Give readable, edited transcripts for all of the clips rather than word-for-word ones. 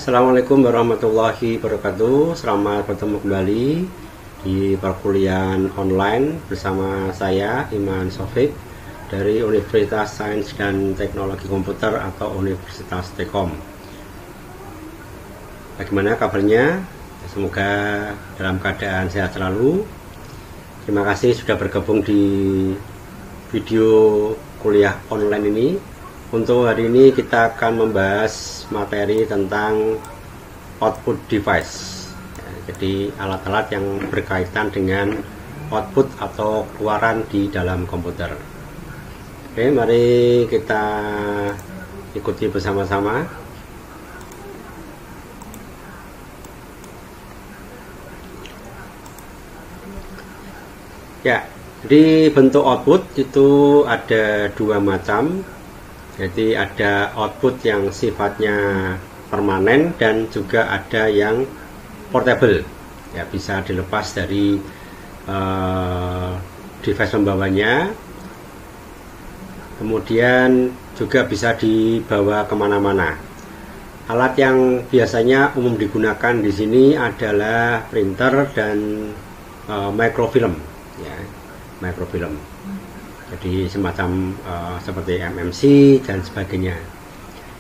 Assalamualaikum warahmatullahi wabarakatuh. Selamat bertemu kembali di perkuliahan online bersama saya Iman Sofik dari Universitas Sains dan Teknologi Komputer atau Universitas Tekom. Bagaimana kabarnya? Semoga dalam keadaan sehat selalu. Terima kasih sudah bergabung di video kuliah online ini. Untuk hari ini kita akan membahas materi tentang output device. Jadi alat-alat yang berkaitan dengan output atau keluaran di dalam komputer. Oke, mari kita ikuti bersama-sama. Ya, di bentuk output itu ada dua macam. Jadi ada output yang sifatnya permanen dan juga ada yang portable, ya bisa dilepas dari device pembawanya, kemudian juga bisa dibawa kemana-mana. Alat yang biasanya umum digunakan di sini adalah printer dan microfilm, ya microfilm. Jadi semacam seperti MMC dan sebagainya.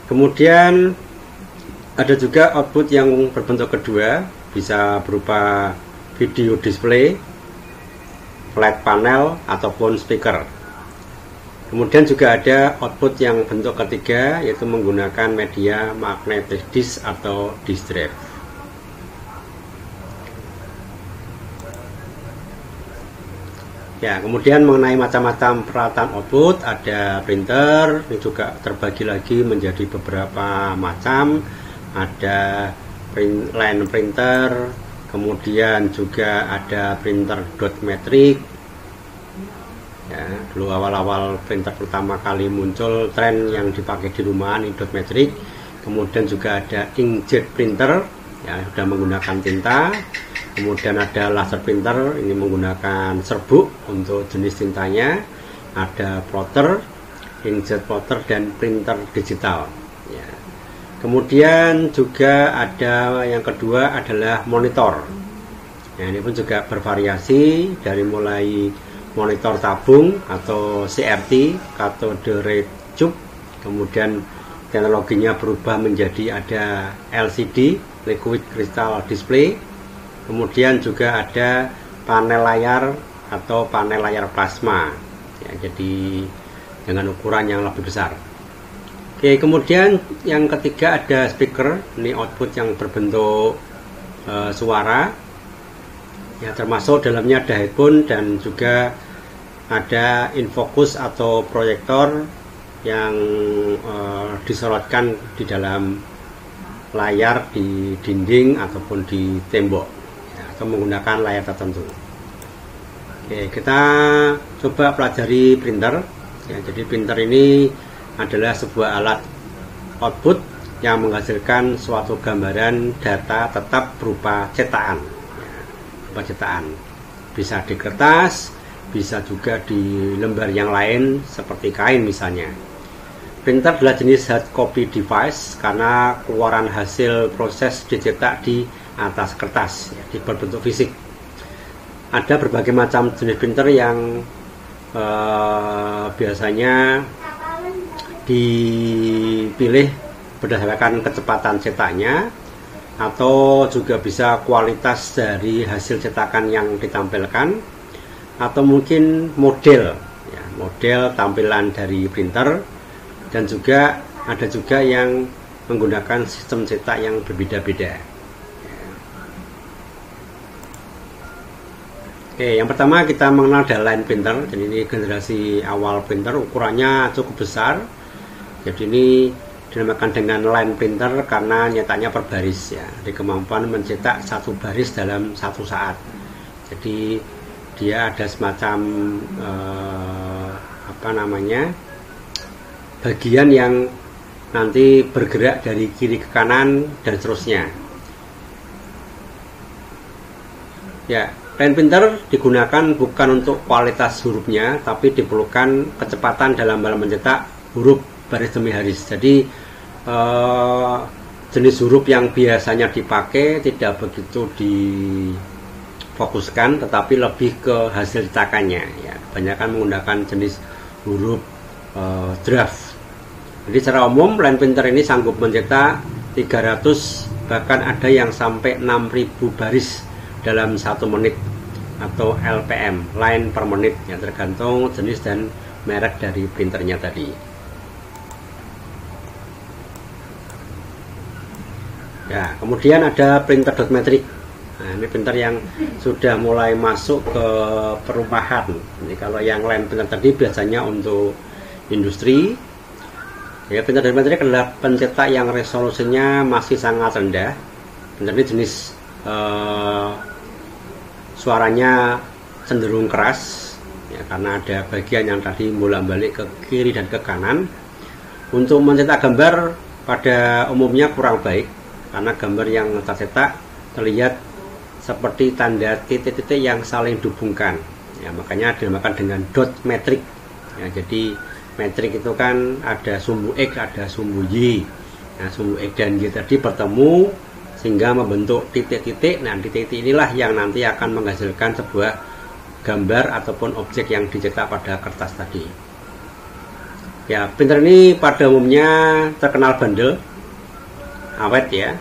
Kemudian ada juga output yang berbentuk kedua, bisa berupa video display, flat panel ataupun speaker. Kemudian juga ada output yang bentuk ketiga, yaitu menggunakan media magnetic disk atau disk drive. Ya, kemudian mengenai macam-macam peralatan output, ada printer, ini juga terbagi lagi menjadi beberapa macam. Ada line printer, kemudian juga ada printer dot matrix. Ya, dulu awal-awal printer pertama kali muncul tren yang dipakai di rumahan ini dot matrix. Kemudian juga ada inkjet printer, ya sudah menggunakan tinta. Kemudian ada laser printer, ini menggunakan serbuk untuk jenis tintanya. Ada plotter, inkjet plotter, dan printer digital. Ya. Kemudian juga ada yang kedua adalah monitor. Ya, ini pun juga bervariasi dari mulai monitor tabung atau CRT, cathode ray tube. Kemudian teknologinya berubah menjadi ada LCD, liquid crystal display. Kemudian juga ada panel layar atau panel layar plasma, ya, jadi dengan ukuran yang lebih besar. Oke, kemudian yang ketiga ada speaker, ini output yang berbentuk suara, ya termasuk dalamnya ada headphone dan juga ada infocus atau proyektor yang disorotkan di dalam layar, di dinding ataupun di tembok, atau menggunakan layar tertentu. Oke, kita coba pelajari printer. Ya, jadi printer ini adalah sebuah alat output yang menghasilkan suatu gambaran data tetap berupa cetakan. Ya, berupa cetakan. Bisa di kertas, bisa juga di lembar yang lain seperti kain misalnya. Printer adalah jenis hard copy device karena keluaran hasil proses dicetak di atas kertas, ya, di berbentuk fisik. Ada berbagai macam jenis printer yang biasanya dipilih berdasarkan kecepatan cetaknya atau juga bisa kualitas dari hasil cetakan yang ditampilkan atau mungkin model, ya, model tampilan dari printer, dan juga ada juga yang menggunakan sistem cetak yang berbeda-beda. Oke, yang pertama kita mengenal ada line printer. Jadi ini generasi awal printer, ukurannya cukup besar. Jadi ini dinamakan dengan line printer karena nyetaknya per baris, ya. Jadi kemampuan mencetak satu baris dalam satu saat. Jadi dia ada semacam bagian yang nanti bergerak dari kiri ke kanan dan seterusnya. Ya. Line printer digunakan bukan untuk kualitas hurufnya, tapi diperlukan kecepatan dalam mencetak huruf baris demi baris. Jadi jenis huruf yang biasanya dipakai tidak begitu difokuskan, tetapi lebih ke hasil cetakannya ya. Kebanyakan menggunakan jenis huruf draft. Jadi secara umum line printer ini sanggup mencetak 300, bahkan ada yang sampai 6000 baris dalam 1 menit atau LPM, line per menit, yang tergantung jenis dan merek dari printernya tadi. Ya, kemudian ada printer dot matrix. Nah, ini printer yang sudah mulai masuk ke perumahan. Jadi kalau yang line printer tadi biasanya untuk industri. Ya, printer dot matrix adalah pencetak yang resolusinya masih sangat rendah. Printer ini jenis suaranya cenderung keras ya, karena ada bagian yang tadi bolak-balik ke kiri dan ke kanan. Untuk mencetak gambar pada umumnya kurang baik, karena gambar yang tercetak terlihat seperti tanda titik-titik yang saling dihubungkan ya, makanya dinamakan dengan dot matrix ya. Jadi matrix itu kan ada sumbu X, ada sumbu Y. Nah, sumbu X dan Y tadi bertemu sehingga membentuk titik-titik. Nah, titik-titik inilah yang nanti akan menghasilkan sebuah gambar ataupun objek yang dicetak pada kertas tadi. Ya, printer ini pada umumnya terkenal bandel, awet ya.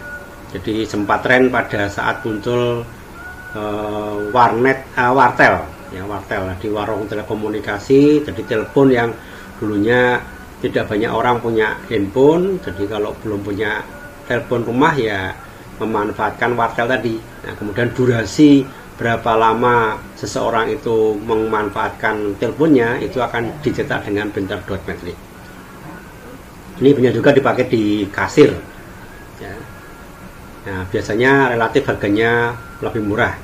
Jadi sempat tren pada saat muncul wartel ya, wartel di warung telekomunikasi. Jadi telepon yang dulunya tidak banyak orang punya handphone, jadi kalau belum punya telepon rumah ya memanfaatkan wartel tadi. Nah, kemudian durasi berapa lama seseorang itu memanfaatkan teleponnya itu akan dicetak dengan printer dot matrix. Ini banyak juga dipakai di kasir ya. Nah, biasanya relatif harganya lebih murah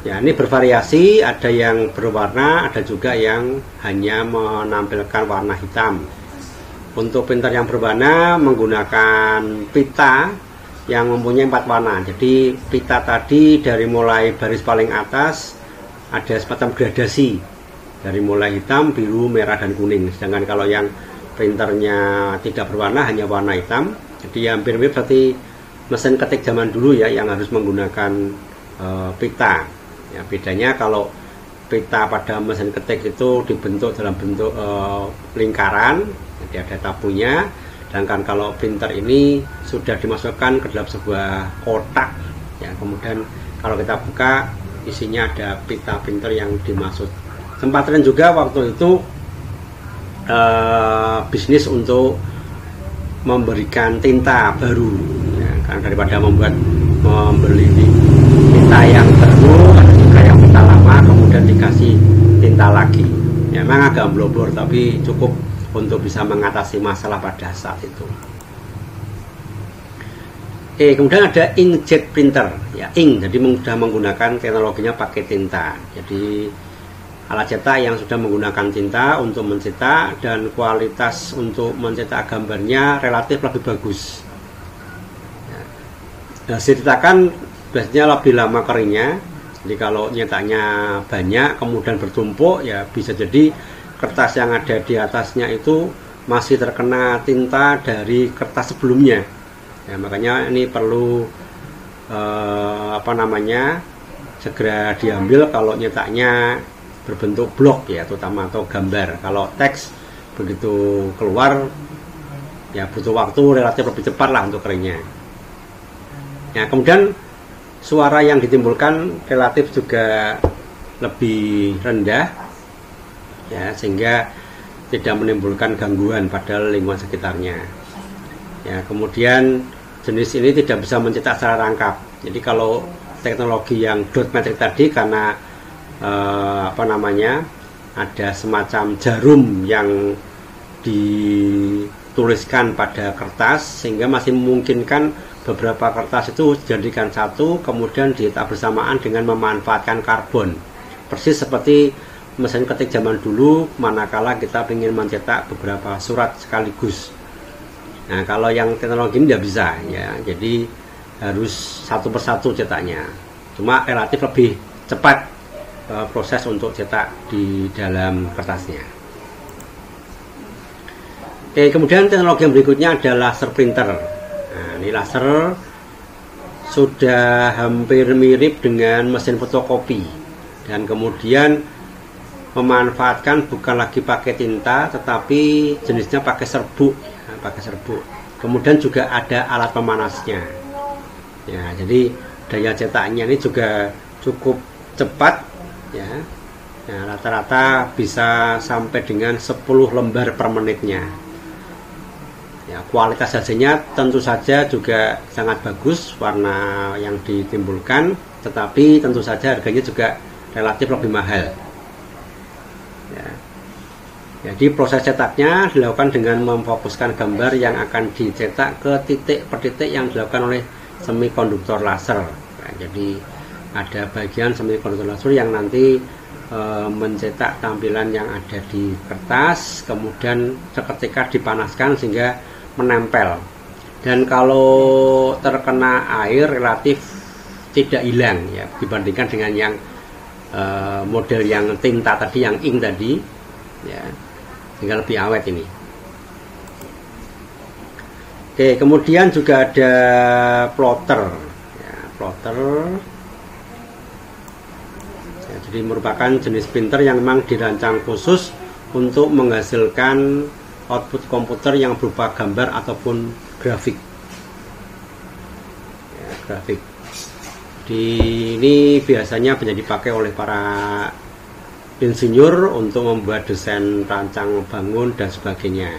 ya. Ini bervariasi, ada yang berwarna, ada juga yang hanya menampilkan warna hitam. Untuk printer yang berwarna menggunakan pita yang mempunyai 4 warna. Jadi pita tadi dari mulai baris paling atas ada semacam gradasi, dari mulai hitam, biru, merah, dan kuning. Sedangkan kalau yang printernya tidak berwarna, hanya warna hitam, jadi hampir mirip seperti mesin ketik zaman dulu ya, yang harus menggunakan pita ya. Bedanya kalau pita pada mesin ketik itu dibentuk dalam bentuk lingkaran, jadi ada tabunya. Sedangkan kalau printer ini sudah dimasukkan ke dalam sebuah kotak ya, kemudian kalau kita buka isinya ada pita printer yang dimaksud. Sempat tren juga waktu itu bisnis untuk memberikan tinta baru ya, karena daripada membeli tinta yang baru, ada juga yang tinta lama kemudian dikasih tinta lagi ya. Memang agak blobor tapi cukup untuk bisa mengatasi masalah pada saat itu. Kemudian ada inkjet printer ya, ink, jadi sudah menggunakan teknologinya pakai tinta. Jadi alat cetak yang sudah menggunakan tinta untuk mencetak, dan kualitas untuk mencetak gambarnya relatif lebih bagus ya. Hasil cetakan biasanya lebih lama keringnya. Jadi kalau nyetaknya banyak kemudian bertumpuk ya, bisa jadi kertas yang ada di atasnya itu masih terkena tinta dari kertas sebelumnya ya. Makanya ini perlu segera diambil kalau nyetaknya berbentuk blok ya, terutama atau gambar. Kalau teks begitu keluar ya butuh waktu relatif lebih cepat lah untuk keringnya ya. Kemudian suara yang ditimbulkan relatif juga lebih rendah ya, sehingga tidak menimbulkan gangguan pada lingkungan sekitarnya ya. Kemudian jenis ini tidak bisa mencetak secara rangkap. Jadi kalau teknologi yang dot matrix tadi karena ada semacam jarum yang dituliskan pada kertas, sehingga masih memungkinkan beberapa kertas itu dijadikan satu kemudian dicetak bersamaan dengan memanfaatkan karbon, persis seperti mesin ketik zaman dulu manakala kita ingin mencetak beberapa surat sekaligus. Nah, kalau yang teknologi ini tidak bisa ya, jadi harus satu persatu cetaknya. Cuma relatif lebih cepat proses untuk cetak di dalam kertasnya. Kemudian teknologi yang berikutnya adalah laser printer. Nah, ini laser sudah hampir mirip dengan mesin fotokopi, dan kemudian memanfaatkan bukan lagi pakai tinta tetapi jenisnya pakai serbuk, pakai serbuk. Kemudian juga ada alat pemanasnya. Ya, jadi daya cetaknya ini juga cukup cepat ya. Nah, rata-rata bisa sampai dengan 10 lembar per menitnya. Ya, kualitas hasilnya tentu saja juga sangat bagus, warna yang ditimbulkan, tetapi tentu saja harganya juga relatif lebih mahal. Ya. Jadi proses cetaknya dilakukan dengan memfokuskan gambar yang akan dicetak ke titik per titik yang dilakukan oleh semikonduktor laser. Nah, jadi ada bagian semikonduktor laser yang nanti mencetak tampilan yang ada di kertas, kemudian seketika dipanaskan sehingga menempel. Dan kalau terkena air relatif tidak hilang ya, dibandingkan dengan yang model yang tinta tadi, yang ink tadi ya, sehingga lebih awet ini. Oke, kemudian juga ada plotter ya, plotter ya, jadi merupakan jenis printer yang memang dirancang khusus untuk menghasilkan output komputer yang berupa gambar ataupun grafik ya, grafik. Ini biasanya bisa dipakai oleh para insinyur untuk membuat desain rancang bangun dan sebagainya.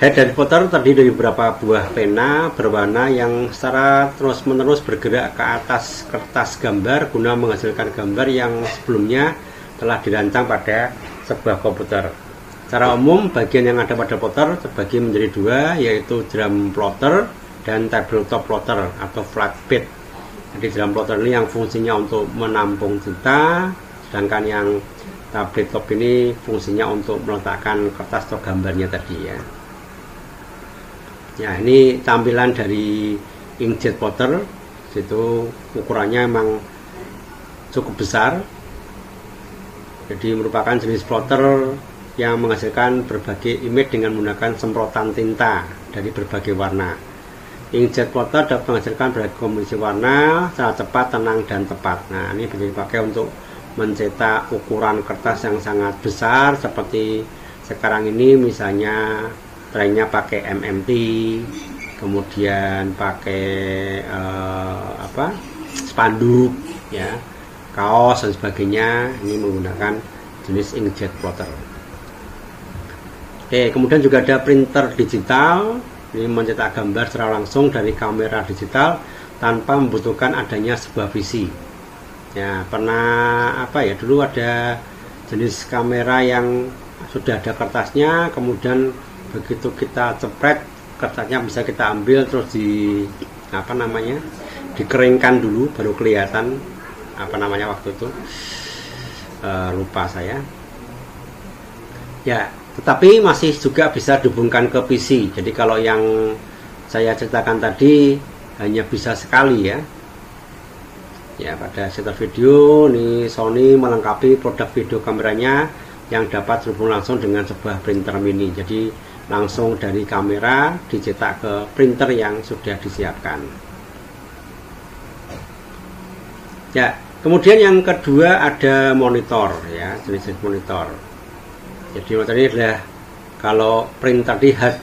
Head dari plotter terdiri dari beberapa buah pena berwarna yang secara terus-menerus bergerak ke atas kertas gambar guna menghasilkan gambar yang sebelumnya telah dirancang pada sebuah komputer. Secara umum, bagian yang ada pada plotter terbagi menjadi dua, yaitu drum plotter dan tabletop plotter atau flatbed. Jadi drum plotter ini yang fungsinya untuk menampung tinta, sedangkan yang tabletop ini fungsinya untuk meletakkan kertas atau gambarnya tadi ya. Ya, ini tampilan dari inkjet plotter. Itu ukurannya memang cukup besar. Jadi merupakan jenis plotter yang menghasilkan berbagai image dengan menggunakan semprotan tinta dari berbagai warna. Inkjet plotter dapat menghasilkan berbagai kombinasi warna secara cepat, tenang, dan tepat. Nah, ini bisa dipakai untuk mencetak ukuran kertas yang sangat besar seperti sekarang ini, misalnya trennya pakai MMT, kemudian pakai spanduk ya, kaos dan sebagainya. Ini menggunakan jenis inkjet plotter. Oke, kemudian juga ada printer digital. Ini mencetak gambar secara langsung dari kamera digital tanpa membutuhkan adanya sebuah PC. Ya, pernah dulu ada jenis kamera yang sudah ada kertasnya, kemudian begitu kita cepret kertasnya bisa kita ambil terus dikeringkan dulu baru kelihatan waktu itu, lupa saya ya. Tetapi masih juga bisa dihubungkan ke PC. Jadi kalau yang saya ceritakan tadi hanya bisa sekali ya. Ya, pada setter video ini Sony melengkapi produk video kameranya yang dapat terhubung langsung dengan sebuah printer mini. Jadi langsung dari kamera dicetak ke printer yang sudah disiapkan. Ya, kemudian yang kedua ada monitor ya, jenis monitor. Jadi monitor ini adalah, kalau printer di hard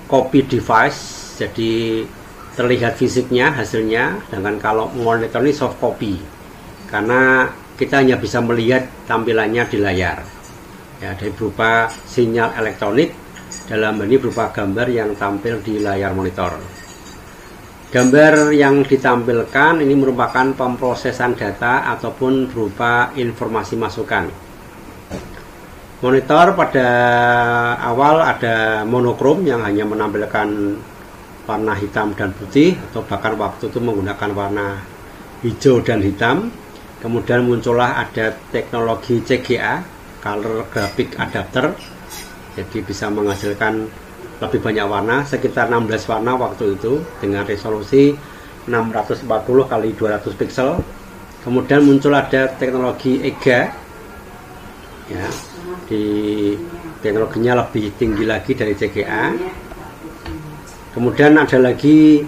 copy device, jadi terlihat fisiknya hasilnya, sedangkan kalau monitor ini soft copy, karena kita hanya bisa melihat tampilannya di layar ya, dari berupa sinyal elektronik, dalam ini berupa gambar yang tampil di layar monitor. Gambar yang ditampilkan ini merupakan pemrosesan data ataupun berupa informasi masukan. Monitor pada awal ada monokrom yang hanya menampilkan warna hitam dan putih, atau bahkan waktu itu menggunakan warna hijau dan hitam. Kemudian muncullah ada teknologi CGA, Color Graphic Adapter, jadi bisa menghasilkan lebih banyak warna, sekitar 16 warna waktu itu dengan resolusi 640 x 200 pixel. Kemudian muncul ada teknologi EGA ya, di teknologinya lebih tinggi lagi dari CGA. Kemudian ada lagi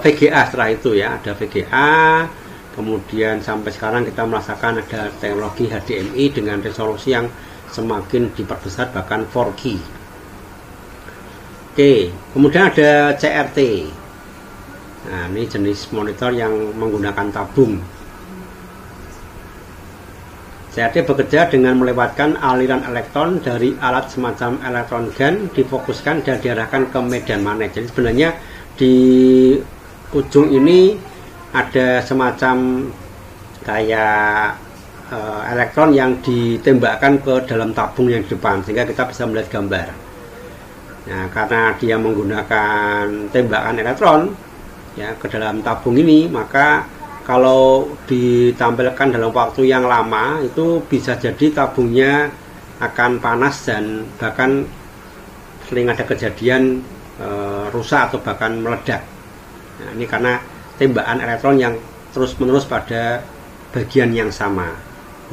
VGA setelah itu ya, ada VGA. Kemudian sampai sekarang kita merasakan ada teknologi HDMI dengan resolusi yang semakin diperbesar, bahkan 4K. Oke, kemudian ada CRT. Nah, ini jenis monitor yang menggunakan tabung. CRT bekerja dengan melewatkan aliran elektron dari alat semacam elektron gun, difokuskan dan diarahkan ke medan magnet. Jadi sebenarnya di ujung ini ada semacam kayak elektron yang ditembakkan ke dalam tabung yang di depan, sehingga kita bisa melihat gambar. Nah, karena dia menggunakan tembakan elektron ya ke dalam tabung ini, maka kalau ditampilkan dalam waktu yang lama itu bisa jadi tabungnya akan panas dan bahkan sering ada kejadian rusak atau bahkan meledak. Nah, ini karena tembakan elektron yang terus-menerus pada bagian yang sama.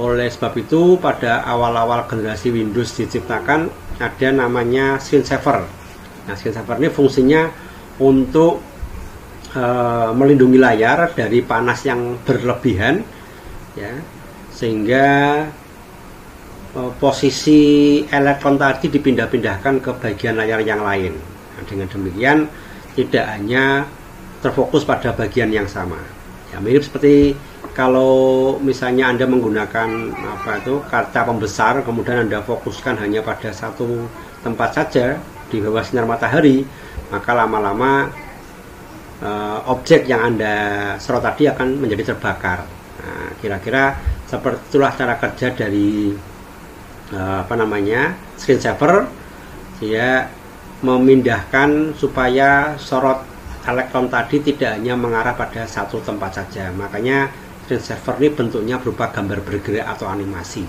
Oleh sebab itu pada awal-awal generasi Windows diciptakan ada namanya screensaver. Nah, screensaver ini fungsinya untuk melindungi layar dari panas yang berlebihan ya, sehingga posisi elektron tadi dipindah-pindahkan ke bagian layar yang lain. Nah, dengan demikian tidak hanya terfokus pada bagian yang sama ya, mirip seperti kalau misalnya Anda menggunakan kaca pembesar, kemudian Anda fokuskan hanya pada satu tempat saja di bawah sinar matahari, maka lama-lama objek yang Anda sorot tadi akan menjadi terbakar. Nah, kira-kira seperti itulah cara kerja dari screensaver. Dia memindahkan supaya sorot elektron tadi tidak hanya mengarah pada satu tempat saja. Makanya screensaver ini bentuknya berupa gambar bergerak atau animasi.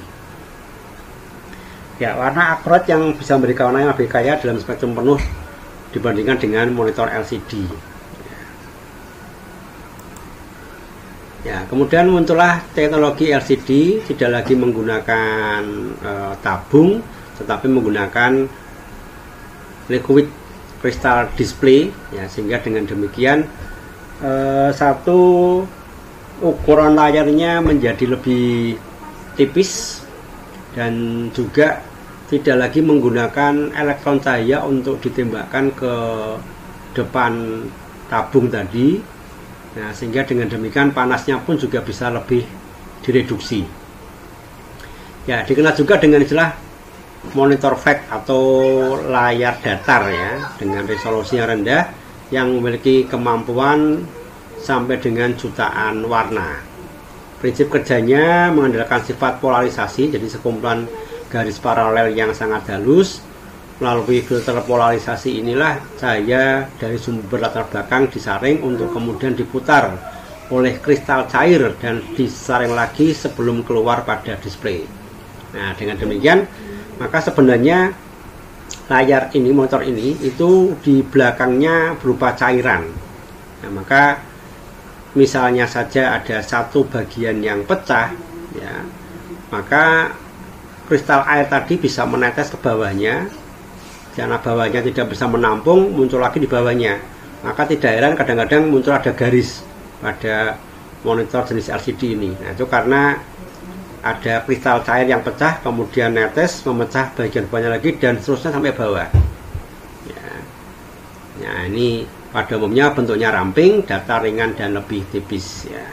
Ya, warna akurat yang bisa memberikan warna yang lebih kaya dalam spektrum penuh dibandingkan dengan monitor LCD. Ya, kemudian muncullah teknologi LCD, tidak lagi menggunakan tabung, tetapi menggunakan liquid crystal display, ya, sehingga dengan demikian satu ukuran layarnya menjadi lebih tipis dan juga tidak lagi menggunakan elektron cahaya untuk ditembakkan ke depan tabung tadi. Nah, sehingga dengan demikian panasnya pun juga bisa lebih direduksi. Ya, dikenal juga dengan istilah monitor flat atau layar datar ya, dengan resolusi yang rendah yang memiliki kemampuan sampai dengan jutaan warna. Prinsip kerjanya mengandalkan sifat polarisasi, jadi sekumpulan garis paralel yang sangat halus. Melalui filter polarisasi inilah cahaya dari sumber latar belakang disaring untuk kemudian diputar oleh kristal cair dan disaring lagi sebelum keluar pada display. Nah, dengan demikian maka sebenarnya layar ini, monitor ini itu di belakangnya berupa cairan. Nah, maka misalnya saja ada satu bagian yang pecah ya, maka kristal air tadi bisa menetes ke bawahnya. Karena bawahnya tidak bisa menampung, muncul lagi di bawahnya. Maka tidak heran kadang-kadang muncul ada garis pada monitor jenis LCD ini. Nah, itu karena ada kristal cair yang pecah, kemudian netes, memecah bagian bawahnya lagi, dan seterusnya sampai bawah. Ya. Nah, ini pada umumnya bentuknya ramping, datar, ringan, dan lebih tipis. Ya.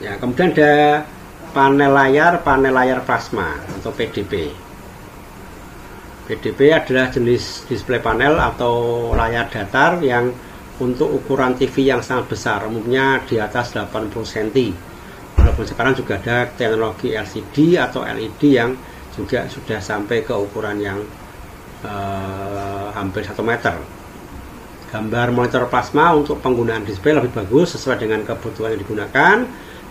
Ya, kemudian ada panel layar plasma atau PDP. PDP adalah jenis display panel atau layar datar yang untuk ukuran TV yang sangat besar, umumnya di atas 80 cm. Walaupun sekarang juga ada teknologi LCD atau LED yang juga sudah sampai ke ukuran yang hampir 1 meter. Gambar monitor plasma untuk penggunaan display lebih bagus sesuai dengan kebutuhan yang digunakan,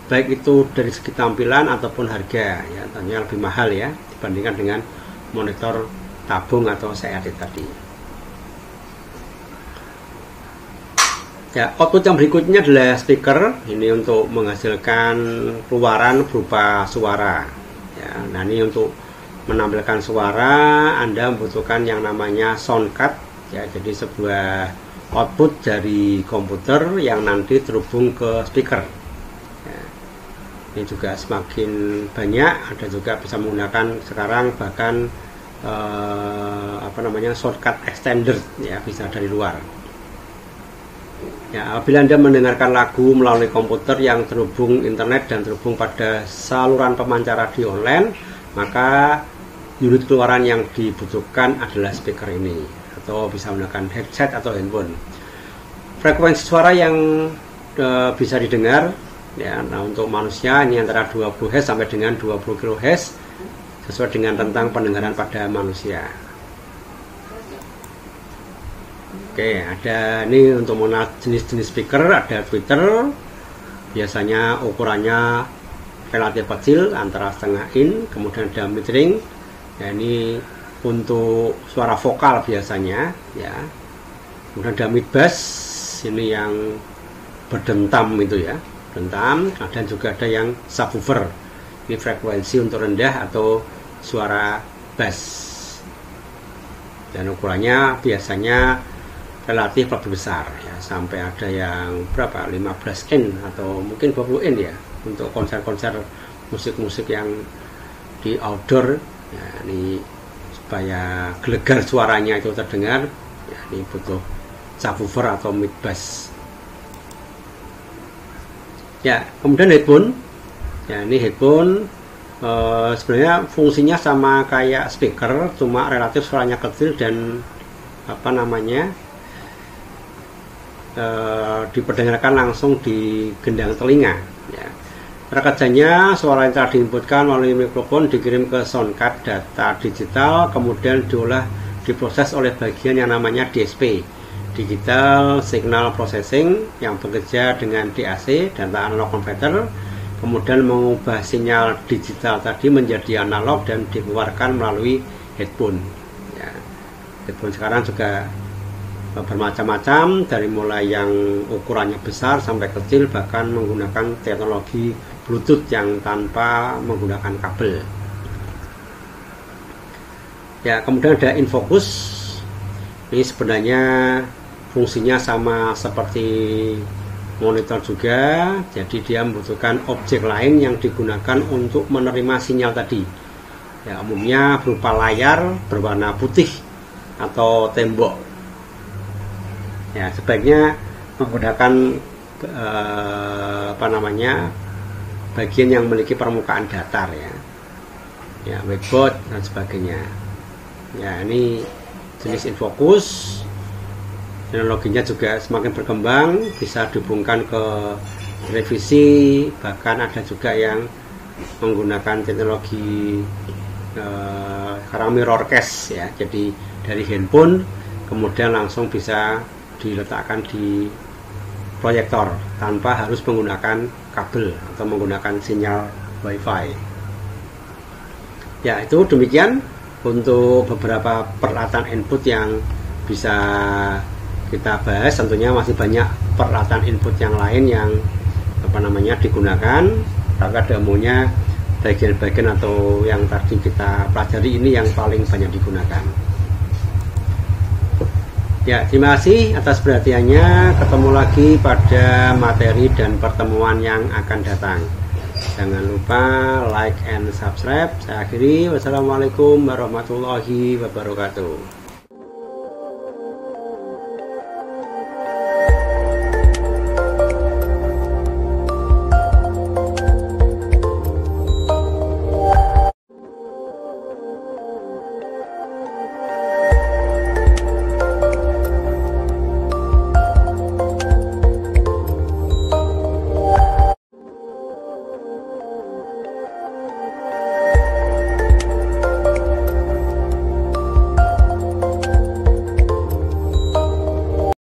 baik itu dari segi tampilan ataupun harga, ya, tentunya lebih mahal ya dibandingkan dengan monitor tabung atau CRT tadi. Ya, output yang berikutnya adalah speaker. Ini untuk menghasilkan keluaran berupa suara. Ya, nah ini untuk menampilkan suara, Anda membutuhkan yang namanya sound card ya, jadi sebuah output dari komputer yang nanti terhubung ke speaker ya. Ini juga semakin banyak, ada juga bisa menggunakan sekarang bahkan shortcut extender ya, bisa dari luar ya. Apabila Anda mendengarkan lagu melalui komputer yang terhubung internet dan terhubung pada saluran pemancar radio online, maka unit keluaran yang dibutuhkan adalah speaker ini, atau bisa menggunakan headset atau handphone. Frekuensi suara yang bisa didengar ya, nah untuk manusia ini antara 20 Hz sampai dengan 20 kHz sesuai dengan rentang pendengaran pada manusia. Oke, ada ini untuk mengenal jenis-jenis speaker, ada tweeter, biasanya ukurannya relatif kecil antara setengah in, kemudian ada mid-range ya, ini untuk suara vokal biasanya ya, kemudian ada mid-bass, ini yang berdentam itu ya, dentam, dan juga ada yang subwoofer, ini frekuensi untuk rendah atau suara bass, dan ukurannya biasanya relatif lebih besar ya, sampai ada yang berapa 15 in atau mungkin 20 in ya, untuk konser-konser musik-musik yang di outdoor ya, ini supaya gelegar suaranya itu terdengar ya, ini butuh subwoofer atau mid bass ya. Kemudian headphone ya, ini headphone sebenarnya fungsinya sama kayak speaker, cuma relatif suaranya kecil dan diperdengarkan langsung di gendang telinga ya. Cara kerjanya, suara yang telah diinputkan melalui mikrofon dikirim ke sound card data digital, kemudian diproses oleh bagian yang namanya DSP, Digital Signal Processing, yang bekerja dengan DAC, data analog converter, kemudian mengubah sinyal digital tadi menjadi analog dan dikeluarkan melalui headphone ya. Headphone sekarang juga bermacam-macam, dari mulai yang ukurannya besar sampai kecil, bahkan menggunakan teknologi Bluetooth yang tanpa menggunakan kabel ya. Kemudian ada infocus, ini sebenarnya fungsinya sama seperti monitor juga, jadi dia membutuhkan objek lain yang digunakan untuk menerima sinyal tadi ya, umumnya berupa layar berwarna putih atau tembok ya. Sebaiknya menggunakan bagian yang memiliki permukaan datar ya, whiteboard dan sebagainya ya. Ini jenis infocus, teknologinya juga semakin berkembang, bisa dihubungkan ke televisi, bahkan ada juga yang menggunakan teknologi sekarang mirrorcast ya, jadi dari handphone kemudian langsung bisa diletakkan di proyektor tanpa harus menggunakan kabel atau menggunakan sinyal wifi ya. Itu demikian untuk beberapa peralatan input yang bisa kita bahas. Tentunya masih banyak peralatan input yang lain yang digunakan, maka demonya bagian-bagian atau yang tadi kita pelajari ini yang paling banyak digunakan ya. Terima kasih atas perhatiannya. Ketemu lagi pada materi dan pertemuan yang akan datang. Jangan lupa like and subscribe. Saya akhiri. Wassalamualaikum warahmatullahi wabarakatuh.